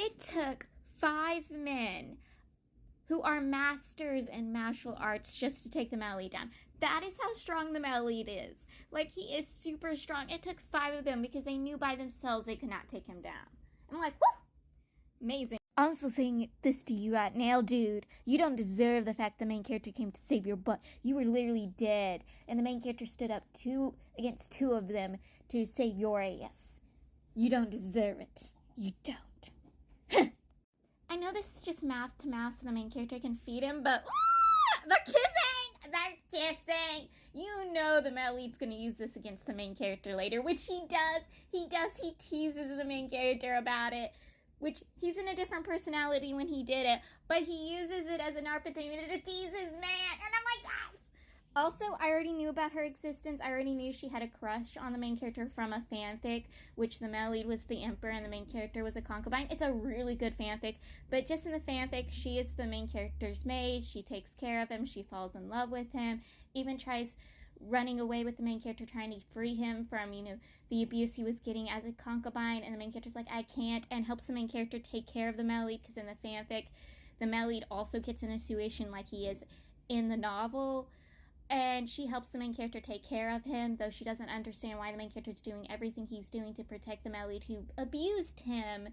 It took 5 men who are masters in martial arts just to take the Male down. That is how strong the Male is. Like, he is super strong. It took 5 of them because they knew by themselves they could not take him down. I'm like, woo! Amazing. I'm also saying this to you right now, dude. You don't deserve the fact the main character came to save your butt. You were literally dead, and the main character stood up against 2 of them to save your ass. You don't deserve it. You don't. I know this is just mouth to mouth so the main character can feed him, but they're kissing! They're kissing! You know the male lead's gonna use this against the main character later, which he does. He teases the main character about it, which he's in a different personality when he did it, but he uses it as an opportunity to tease his man, and I'm like, yes! Also, I already knew about her existence. I already knew she had a crush on the main character from a fanfic, which the male lead was the emperor and the main character was a concubine. It's a really good fanfic, but just in the fanfic, she is the main character's maid. She takes care of him. She falls in love with him, even tries running away with the main character, trying to free him from, the abuse he was getting as a concubine, and the main character's like, I can't, and helps the main character take care of the male lead, because in the fanfic, the male lead also gets in a situation like he is in the novel, and she helps the main character take care of him, though she doesn't understand why the main character is doing everything he's doing to protect the male lead who abused him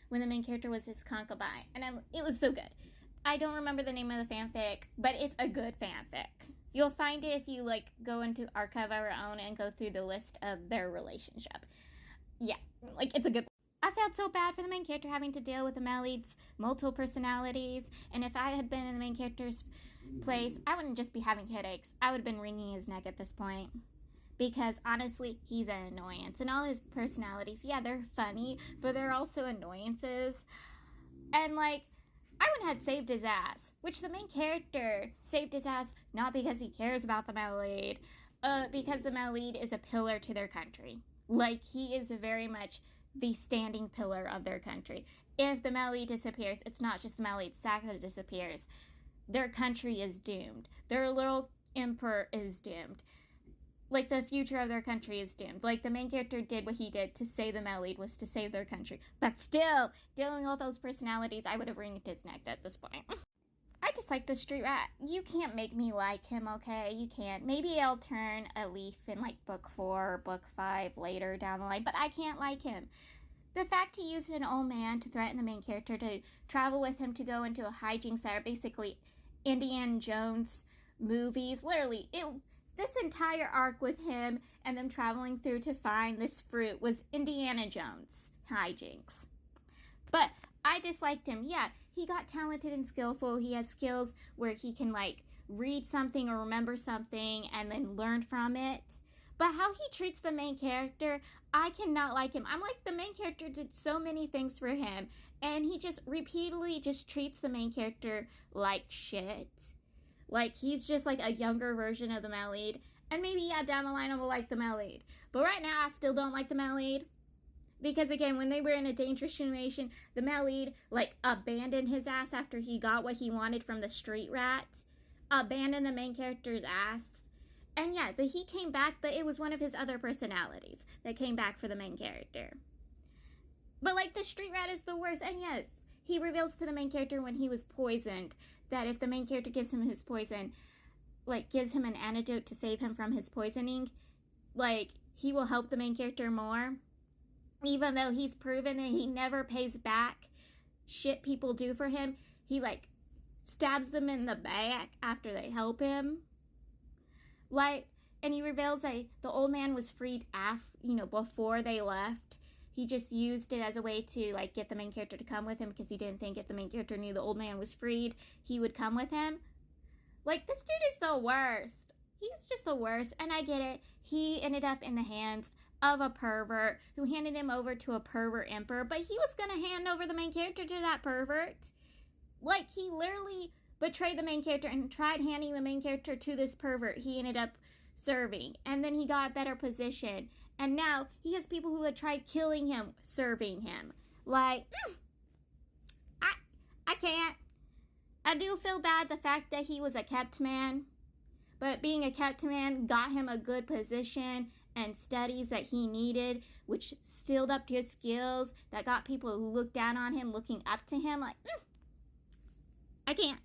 when the main character was his concubine. And it was so good. I don't remember the name of the fanfic, but it's a good fanfic. You'll find it if you, go into Archive of Our Own and go through the list of their relationship. Yeah, it's a good one. I felt so bad for the main character having to deal with the male lead's multiple personalities, and if I had been in the main character's place, I wouldn't just be having headaches. I would have been wringing his neck at this point. Because, honestly, he's an annoyance. And all his personalities, yeah, they're funny, but they're also annoyances. And, I wouldn't have saved his ass, which the main character saved his ass not because he cares about the male lead, because the male lead is a pillar to their country. He is very much the standing pillar of their country. If the male lead disappears, it's not just the male lead sack that disappears. Their country is doomed. Their little emperor is doomed. The future of their country is doomed. The main character did what he did to save the male lead was to save their country. But still, dealing with all those personalities, I would have wringed his neck at this point. I dislike the street rat. You can't make me like him, okay? You can't. Maybe I'll turn a leaf in, book 4 or book 5 later down the line, but I can't like him. The fact he used an old man to threaten the main character to travel with him to go into a hijinks that are basically Indiana Jones movies. Literally, this entire arc with him and them traveling through to find this fruit was Indiana Jones hijinks. But I disliked him. Yeah, he got talented and skillful. He has skills where he can, read something or remember something and then learn from it. But how he treats the main character, I cannot like him. I'm the main character did so many things for him, and he just repeatedly just treats the main character like shit. He's just a younger version of the male lead. And maybe, yeah, down the line I will like the male lead. But right now I still don't like the male lead. Because, again, when they were in a dangerous situation, the male lead, abandoned his ass after he got what he wanted from the street rat. Abandoned the main character's ass. And, yeah, he came back, but it was one of his other personalities that came back for the main character. But, the street rat is the worst. And, yes, he reveals to the main character when he was poisoned that if the main character gives him his poison, gives him an antidote to save him from his poisoning, he will help the main character more. Even though he's proven that he never pays back shit people do for him, he, stabs them in the back after they help him. And he reveals that the old man was freed before they left. He just used it as a way to, get the main character to come with him because he didn't think if the main character knew the old man was freed, he would come with him. This dude is the worst. He's just the worst, and I get it. He ended up in the hands of a pervert who handed him over to a pervert emperor, but he was going to hand over the main character to that pervert. He literally betrayed the main character and tried handing the main character to this pervert he ended up serving, and then he got a better position, and now he has people who had tried killing him serving him. I can't. I do feel bad the fact that he was a kept man, but being a kept man got him a good position and studies that he needed, which stilled up his skills, that got people who looked down on him looking up to him. Like, I can't.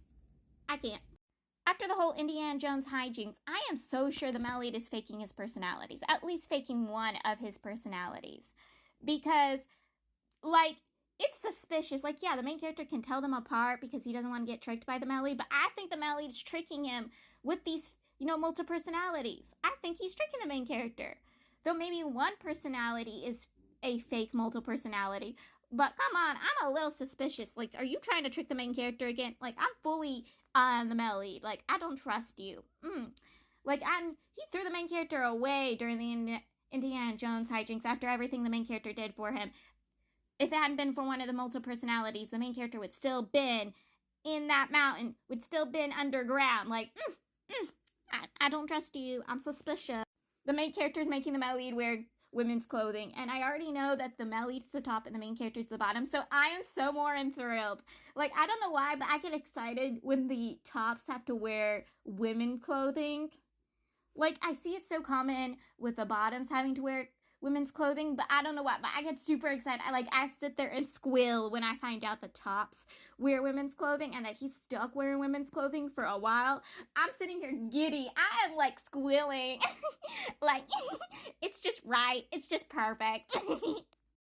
After the whole Indiana Jones hijinks, I am so sure the Maleat is faking his personalities, at least faking one of his personalities. Because, like, it's suspicious. Like, yeah, the main character can tell them apart because he doesn't want to get tricked by the Maleat, but I think the Maleat is tricking him with these, multiple personalities. I think he's tricking the main character. Though maybe one personality is a fake multiple personality. But come on, I'm a little suspicious. Like, are you trying to trick the main character again? Like, I'm fully on the Maleat. Like, I don't trust you. He threw the main character away during the Indiana Jones hijinks after everything the main character did for him. If it hadn't been for one of the multiple personalities, the main character would still been in that mountain, would still been underground. Like, I don't trust you. I'm suspicious. The main character is making the Maleat wear women's clothing, and I already know that the Maleat's the top and the main character's the bottom, so I am so more enthralled. Like, I don't know why, but I get excited when the tops have to wear women clothing. Like, I see it so common with the bottoms having to wear women's clothing, but I don't know why, but I get super excited. I sit there and squeal when I find out the tops wear women's clothing and that he's stuck wearing women's clothing for a while. I'm sitting here giddy. I am squealing. It's just right. It's just perfect.